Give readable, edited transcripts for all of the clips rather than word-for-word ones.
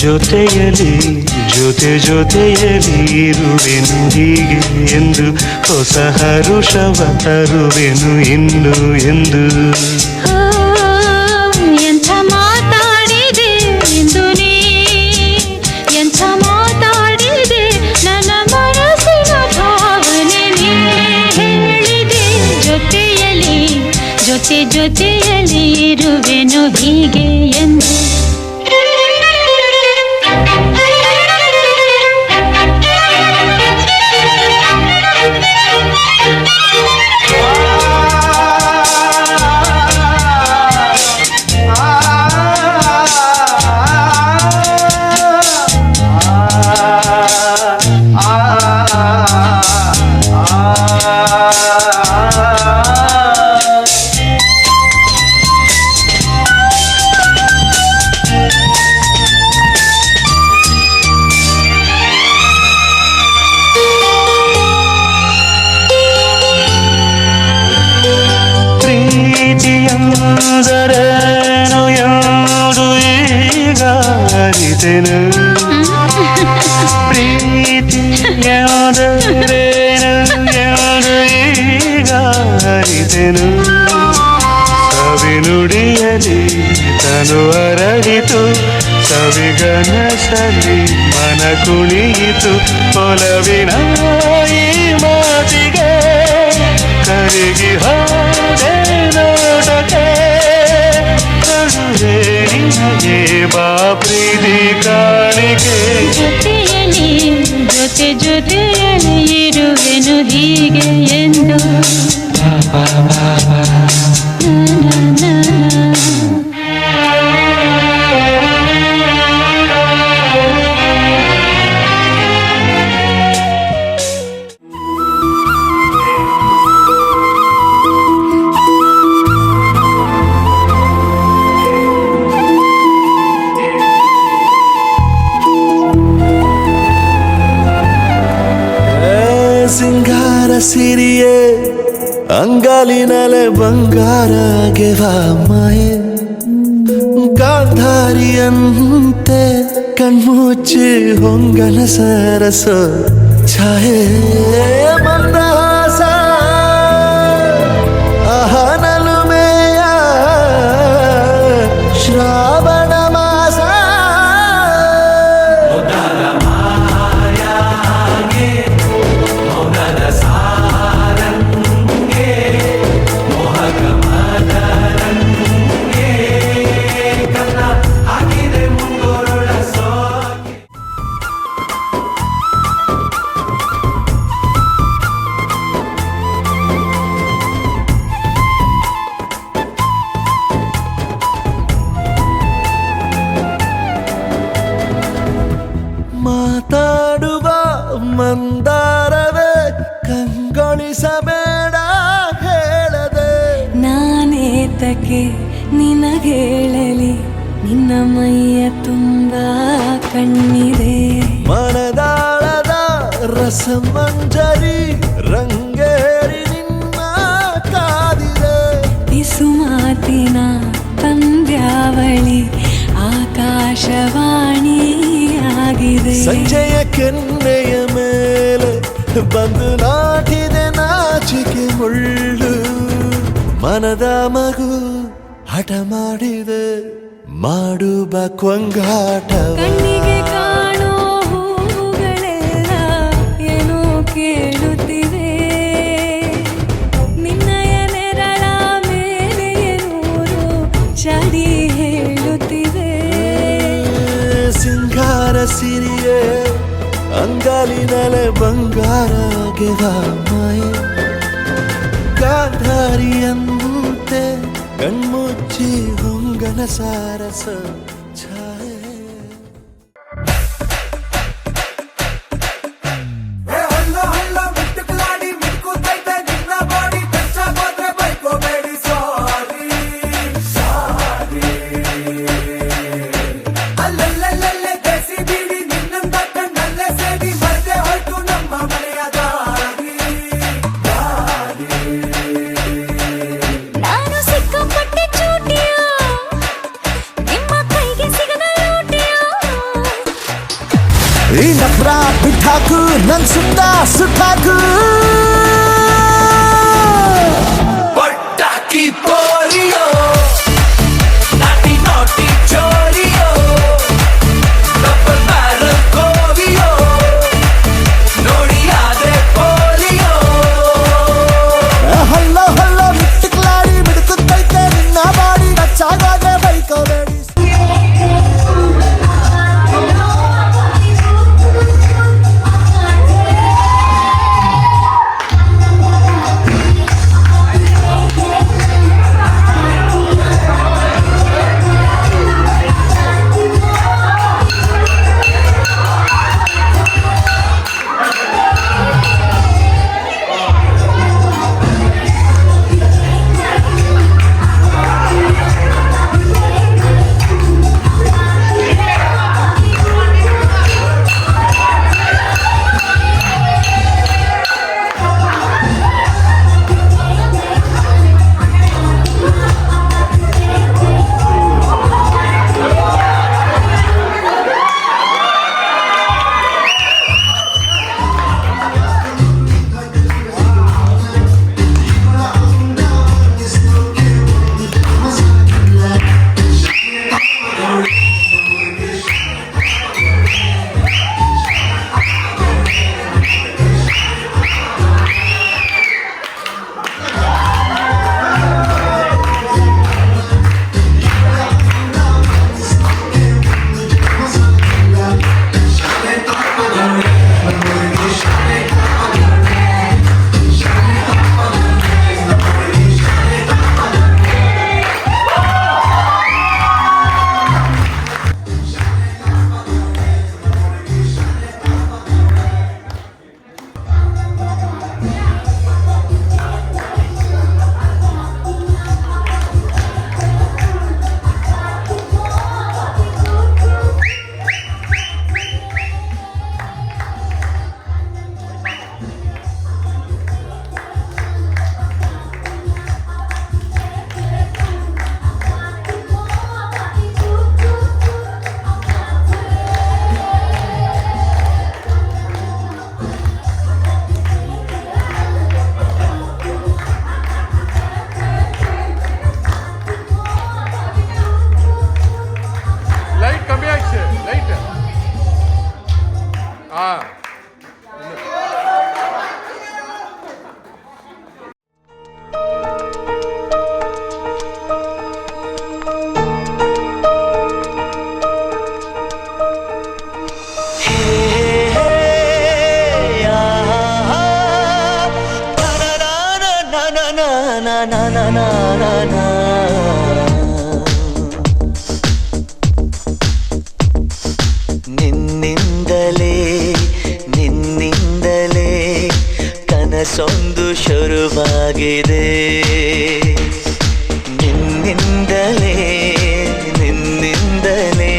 ಜೊತೆಯಲಿ ಜೊತೆಯಲಿ ಇರುವೆನು ಹೀಗೆ ಎಂದು ಹೊಸ ಹರುಷವ ತರುವೆನು ಇನ್ನು ಎಂದು. ಎಂಥ ಮಾತಾಡಿದೆ ಎಂದು ನೀ, ಎಂಥ ಮಾತಾಡಿದೆ ನನ್ನ ಮನಸ್ಸಿನ ಭಾವನೆ ನೀ ಹೇಳಿದೆ. ಜೊತೆಯಲಿ ಇರುವೆನು ಹೀಗೆ ಎಂದು. ಪ್ರೀತಿಯಂದರೇನು ಎಂದು ಈಗ ಅರಿತೆನು. ಪ್ರೀತಿಯಂದರೇನು ಎಂದು ಈಗ ಅರಿತೆನು. ಸವಿನುಡಿಯಲಿ ತನು ಅರಳಿತು, ಸವಿಗನಸಲಿ ಮನ ಕುಣಿಯಿತು. ಒಲವಿನ ಈ ಮಾತಿಗೆ ಕರಗಿ ಹೋದೆ ನೋಟಕ್ಕೆ. ಕರುವೆ ನಿನಗೆ ಬಾ ಪ್ರೀತಿ ಕಾಣಿಕೆ. ಜೊತೆಯಲಿ ಇರುವೆನು ಹೀಗೆ ಎಂದು. ಸಿಂಗಾರ ಸಿರಿಯೇ ಅಂಗಾಲಿನಲೆ ಬಂಗಾರ ಗೆವ ಮಾಯೆ. ಗಾಂಧಾರಿಯಂತೆ ಕಣ್ಮುಚ್ಚಿ ಹೊಂಗನ ಸರಸ ಛಾಯೆ. ಮಂದಹಾಸ ಅಹನಲುಮೆಯ ಶ್ರಾವಣ ಮಾಸ. ಮಾತಾಡುವ ಮಂದಾರವೇ ಕಂಗೊಳಿಸಬೇಡ ಹೇಳದೆ. ನಾನೇತಕ್ಕೆ ನಿನಗೇಳಲಿ, ನಿನ್ನ ಮೈಯ ತುಂಬ ಕಣ್ಣಿದೆ. ಮನದಾಳದ ರಸಮಂಜರಿ ರಂಗೇರಿ ನಿನ್ನ ಕಾದಿದೆ. ಬಿಸು ಮಾತಿನ ಪಂದ್ಯಾವಳಿ ಆಕಾಶವಾಣಿಯಾಗಿದೆ. ಸಂಜೆಯ ಕೆನ್ನೆಯ ಮೇಲೆ ಬಂದು ನಾಟಿದೆ ನಾಚಿಕೆ ಮುಳ್ಳು. ಮನದ ಮಗು ಹಠ ಮಾಡಿದೆ ಮಾಡುವ ಕೊಂಗಾಟ. ಕಣ್ಣಿಗೆ ಕಾಣೋ ಹೂಗಳೆಲ್ಲ ಏನೋ ಕೇಳುತ್ತಿವೆ. ನಿನ್ನಯ ನೆರಳ ಮೇಲೆ ನೂರು ಚಡಿ ಹೇಳುತ್ತಿವೆ. ಸಿಂಗಾರ ಸಿರಿಯೇ ಅಂಗಾಲಿನಲೆ ಬಂಗಾರ ಗೆವ ಮಾಯೆ. ಗಾಂಧಾರಿಯಂತೆ ಕಣ್ಮುಚ್ಚಿ ಹೊಂಗನ ಸಾರಸ ಛಾಯೆ. ನಾನು ಸಿಕ್ಕಾಪಟ್ಟೆ ಚೂಟಿಯ, ನಿಮ್ಮ ಕೈಗೆ ಸಿಗದಲ್ಲ ಈ ನಪ್ರ ಬಿಟ್ಟಾಕು ನನ್ ಸುತ್ತ ಸುತ್ತಾಕು ಪಟಾಕಿ ಪೋಲಿಯೋ ನಾಟಿ ನಾಟಿ ಚೋರಿಯೋ ಡಬಲ್ ಬ್ಯಾರಲ್ ಕೋವಿಯೋ ನೋಡಿ ಆದ್ರೆ ಪೋಲಿಯೋ ಹಲ್ಲೋ ಹಲ್ಲೋ ಮಿಟ್ಟಿಕ್ಲಾಡಿ ಬಿಡುತ್ತೈತೆ ನಿನ್ನ ಬಾಡಿ ಟಚ್ಚಾಗಾದ್ರೆ ಬೈಕೋಬೇಡಿ ನಿನ್ನಿಂದಲೇ ನಿನ್ನಿಂದಲೇ ಕನಸೊಂದು ಶುರುವಾಗಿದೆ ನಿನ್ನಿಂದಲೇ ನಿನ್ನಿಂದಲೇ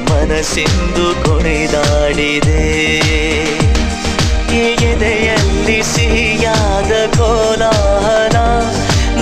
ಮನಸ್ಸಿಂದು ಕುಣಿದಾಡಿದೆ ಎದೆಯಲ್ಲಿ ಸಿಹಿಯಾದ ಕೋಲಾಹಲ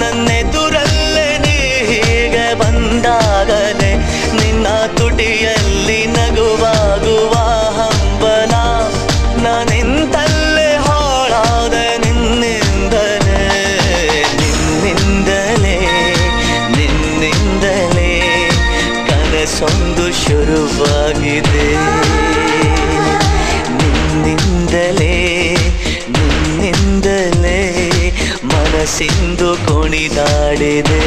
ನನ್ನೆದುರಲ್ಲೇ ನೀ ಹೀಗೆ ಬಂದಾಗಲೇ ನಿನ್ನ ತುಟಿಯಲ್ಲಿ ನಗುವಾಗುವ ಹಂಬಲ ನಾನಿಂತಲ್ಲೇ ಹಾಳಾದ ನಿನ್ನಿಂದಲೇ ನಿನ್ನಿಂದಲೇ ನಿನ್ನಿಂದಲೇ ಕನಸೊಂದು ಶುರುವಾಗಿದೆ ನಿನ್ನಿಂದಲೇ ನಿನ್ನಿಂದಲೇ ಮನಸ್ಸಿಂದು ಕುಣಿದಾಡಿದೆ